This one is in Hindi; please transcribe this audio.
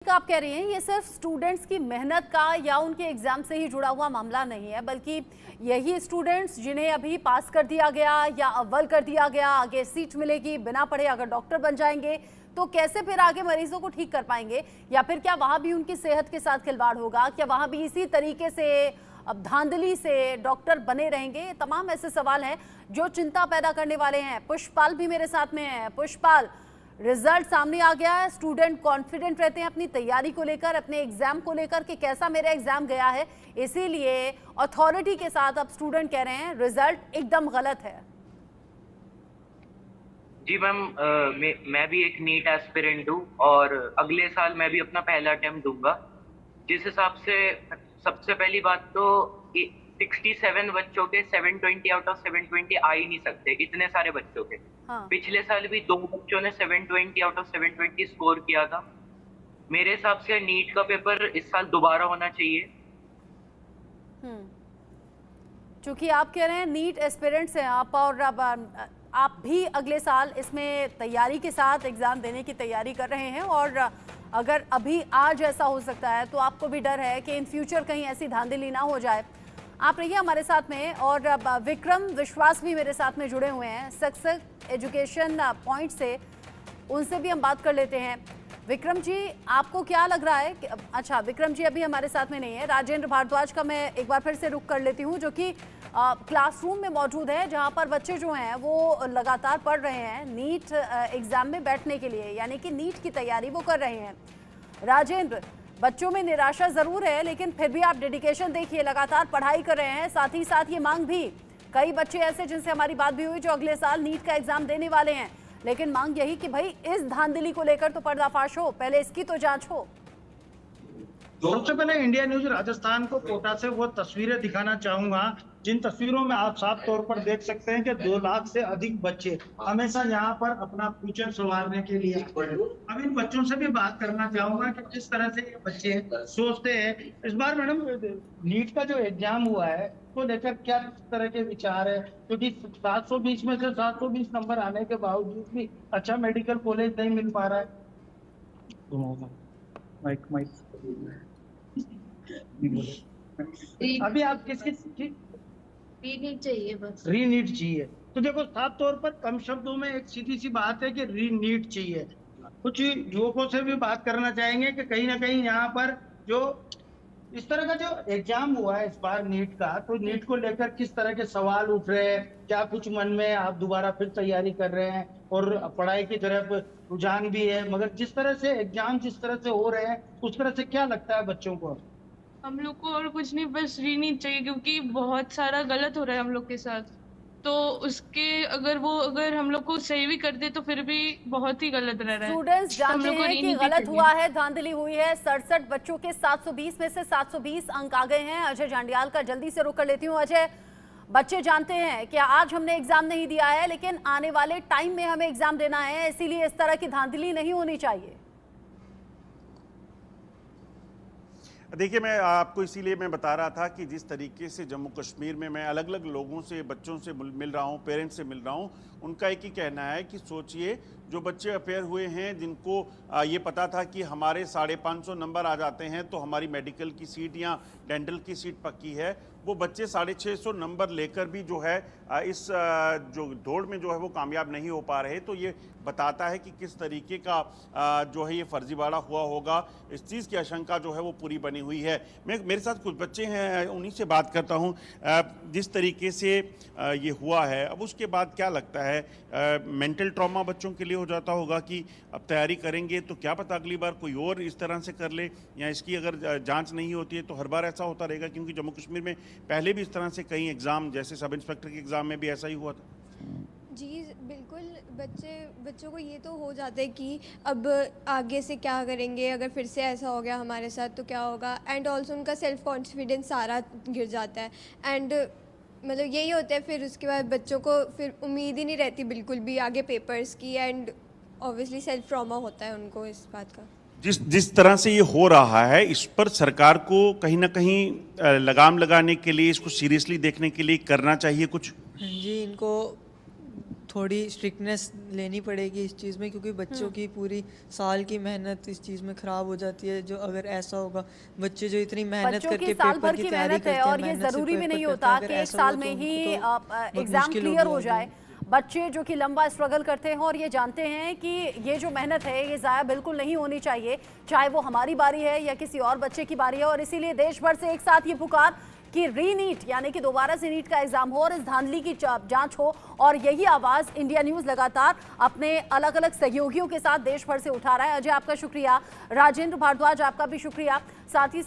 आप कह रही हैं ये सिर्फ स्टूडेंट्स की मेहनत का या उनके एग्जाम से ही जुड़ा हुआ मामला नहीं है, बल्कि यही स्टूडेंट्स जिन्हें अभी पास कर दिया गया या अव्वल कर दिया गया, आगे सीट मिलेगी, बिना पढ़े अगर डॉक्टर बन जाएंगे तो कैसे फिर आगे मरीजों को ठीक कर पाएंगे, या फिर क्या वहां भी उनकी सेहत के साथ खिलवाड़ होगा, क्या वहां भी इसी तरीके से अब धांधली से डॉक्टर बने रहेंगे। ये तमाम ऐसे सवाल हैं जो चिंता पैदा करने वाले हैं। पुष्पपाल भी मेरे साथ में है। पुष्पपाल, रिजल्ट सामने आ गया है, स्टूडेंट कॉन्फिडेंट रहते हैं अपनी तैयारी को लेकर, अपने एग्जाम को लेकर कि कैसा मेरा एग्जाम गया है, इसीलिए अथॉरिटी के साथ अब स्टूडेंट कह रहे हैं रिजल्ट एकदम गलत है। जी मैम, मैं भी एक नीट एस्पिरेंट हूँ और अगले साल मैं भी अपना पहला अटेम्प्ट दूंगा। जिस हिसाब से सबसे पहली बात तो 67 बच्चों के 720 आउट ऑफ 720 आ ही नहीं सकते, इतने सारे बच्चों के। हाँ। पिछले साल भी 2 बच्चों ने 720 आउट ऑफ 720 स्कोर किया था। मेरे हिसाब से नीट का पेपर इस साल दोबारा होना चाहिए। चूंकि आप कह रहे हैं नीट एस्पिरेंट्स हैं आप, और अब आप भी अगले साल इसमें तैयारी के साथ एग्जाम देने की तैयारी कर रहे हैं, और अगर अभी आज ऐसा हो सकता है तो आपको भी डर है कि इन फ्यूचर कहीं ऐसी धांधली ना हो जाए। आप रहिए हमारे साथ में, और विक्रम विश्वास भी मेरे साथ में जुड़े हुए हैं सक्सेस एजुकेशन पॉइंट से, उनसे भी हम बात कर लेते हैं। विक्रम जी, आपको क्या लग रहा है कि अच्छा, विक्रम जी अभी हमारे साथ में नहीं है। राजेंद्र भारद्वाज का मैं एक बार फिर से रुख कर लेती हूँ, जो कि क्लासरूम में मौजूद है, जहाँ पर बच्चे जो हैं वो लगातार पढ़ रहे हैं नीट एग्जाम में बैठने के लिए, यानी कि नीट की तैयारी वो कर रहे हैं। राजेंद्र, बच्चों में निराशा जरूर है, लेकिन फिर भी आप डेडिकेशन देखिए, लगातार पढ़ाई कर रहे हैं, साथ ही साथ ये मांग भी, कई बच्चे ऐसे जिनसे हमारी बात भी हुई जो अगले साल नीट का एग्जाम देने वाले हैं, लेकिन मांग यही कि भाई इस धांधली को लेकर तो पर्दाफाश हो, पहले इसकी तो जांच हो। सबसे पहले इंडिया न्यूज राजस्थान को कोटा से वो तस्वीरें दिखाना चाहूंगा जिन तस्वीरों में आप साफ तौर पर देख सकते हैं कि 2 लाख से अधिक बच्चे हमेशा यहाँ पर अपना फ्यूचर संवारने के लिए। अब इन बच्चों से भी बात करना चाहूंगा कि किस तरह से ये बच्चे सोचते हैं। इस बार मैडम नीट का जो एग्जाम हुआ है तो लेकर क्या तरह के विचार है, क्योंकि 720 में से 720 नंबर आने के बावजूद भी अच्छा मेडिकल कॉलेज नहीं मिल पा रहा है। माइक अभी आप किसकी रीनीट चाहिए, बस रीनीट चाहिए। तो देखो, साफ तौर पर कम शब्दों में एक सीधी सी बात है कि रीनीट चाहिए। कुछ युवकों से भी बात करना चाहेंगे कि कहीं ना कहीं यहाँ पर जो इस तरह का जो एग्जाम हुआ है इस बार नीट का, तो नीट को लेकर किस तरह के सवाल उठ रहे हैं, क्या कुछ मन में आप दोबारा फिर तैयारी कर रहे हैं और पढ़ाई की तरफ रुझान भी है, मगर जिस तरह से एग्जाम जिस तरह से हो रहे हैं उस तरह से क्या लगता है बच्चों को? हम लोग को और कुछ नहीं, बस रीनीट चाहिए, क्योंकि बहुत सारा गलत हो रहा है हम लोग के साथ। तो उसके अगर हम लोग को सही भी कर दे तो फिर भी बहुत ही गलत रह रहा है। स्टूडेंट्स जानते हैं कि गलत हुआ है, धांधली हुई है। 67 बच्चों के 720 में से 720 अंक आ गए हैं। अजय जांडियाल का जल्दी से रुख कर लेती हूँ। अजय, बच्चे जानते हैं कि आज हमने एग्जाम नहीं दिया है, लेकिन आने वाले टाइम में हमें एग्जाम देना है, इसीलिए इस तरह की धांधली नहीं होनी चाहिए। देखिए, मैं आपको इसीलिए मैं बता रहा था कि जिस तरीके से जम्मू कश्मीर में मैं अलग अलग लोगों से, बच्चों से मिल रहा हूँ, पेरेंट्स से मिल रहा हूँ, उनका एक ही कहना है कि सोचिए जो बच्चे अपेयर हुए हैं, जिनको ये पता था कि हमारे 550 नंबर आ जाते हैं तो हमारी मेडिकल की सीट या डेंटल की सीट पक्की है, वो बच्चे 650 नंबर लेकर भी जो है इस जो दौड़ में जो है वो कामयाब नहीं हो पा रहे। तो ये बताता है कि किस तरीके का जो है ये फर्जीवाड़ा हुआ होगा। इस चीज़ की आशंका जो है वो पूरी बनी हुई है। मेरे साथ कुछ बच्चे हैं, उन्हीं से बात करता हूँ। जिस तरीके से ये हुआ है, अब उसके बाद क्या लगता है, मेंटल ट्रॉमा बच्चों के लिए हो जाता होगा कि अब तैयारी करेंगे तो क्या पता अगली बार कोई और इस तरह से कर ले, या इसकी अगर जांच नहीं होती है तो हर बार ऐसा होता रहेगा, क्योंकि जम्मू कश्मीर में पहले भी इस तरह से कई एग्ज़ाम, जैसे सब इंस्पेक्टर के एग्ज़ाम में भी ऐसा ही हुआ था। जी बिल्कुल, बच्चों को ये तो हो जाता है कि अब आगे से क्या करेंगे, अगर फिर से ऐसा हो गया हमारे साथ तो क्या होगा, एंड ऑल्सो उनका सेल्फ कॉन्फिडेंस सारा गिर जाता है। एंड मतलब यही होता है, फिर उसके बाद बच्चों को फिर उम्मीद ही नहीं रहती बिल्कुल भी आगे पेपर्स की, एंड ऑब्वियसली सेल्फ ट्रॉमा होता है उनको इस बात का। जिस तरह से ये हो रहा है, इस पर सरकार को कहीं ना कहीं लगाम लगाने के लिए, इसको सीरियसली देखने के लिए करना चाहिए कुछ। जी, इनको थोड़ी स्ट्रिक्टनेस लेनी पड़ेगी इस चीज़ में, क्योंकि बच्चों की पूरी साल की मेहनत इस चीज़ में ख़राब हो जाती है। जो अगर ऐसा होगा, बच्चे जो इतनी मेहनत बच्चों करके की साल पेपर भर की की तैयारी मेहनत करते है हैं, और ये मेहनत से जरूरी भी पेपर नहीं करते होता हैं, अगर कि एक ऐसा साल हुआ में तो ही उनको तो बहुत एग्जाम मुश्किल क्लियर हो होगी जाए। आगे। बच्चे जो कि लंबा स्ट्रगल करते हैं और ये जानते हैं कि ये जो मेहनत है ये ज़ाया बिल्कुल नहीं होनी चाहिए, चाहे वो हमारी बारी है या किसी और बच्चे की बारी है। और इसीलिए देश भर से एक साथ ये पुकार कि रीनीट यानी कि दोबारा से नीट का एग्जाम हो और इस धांधली की जांच हो। और यही आवाज़ इंडिया न्यूज़ लगातार अपने अलग अलग सहयोगियों के साथ देश भर से उठा रहा है। अजय, आपका शुक्रिया। राजेंद्र भारद्वाज, आपका भी शुक्रिया। साथ ही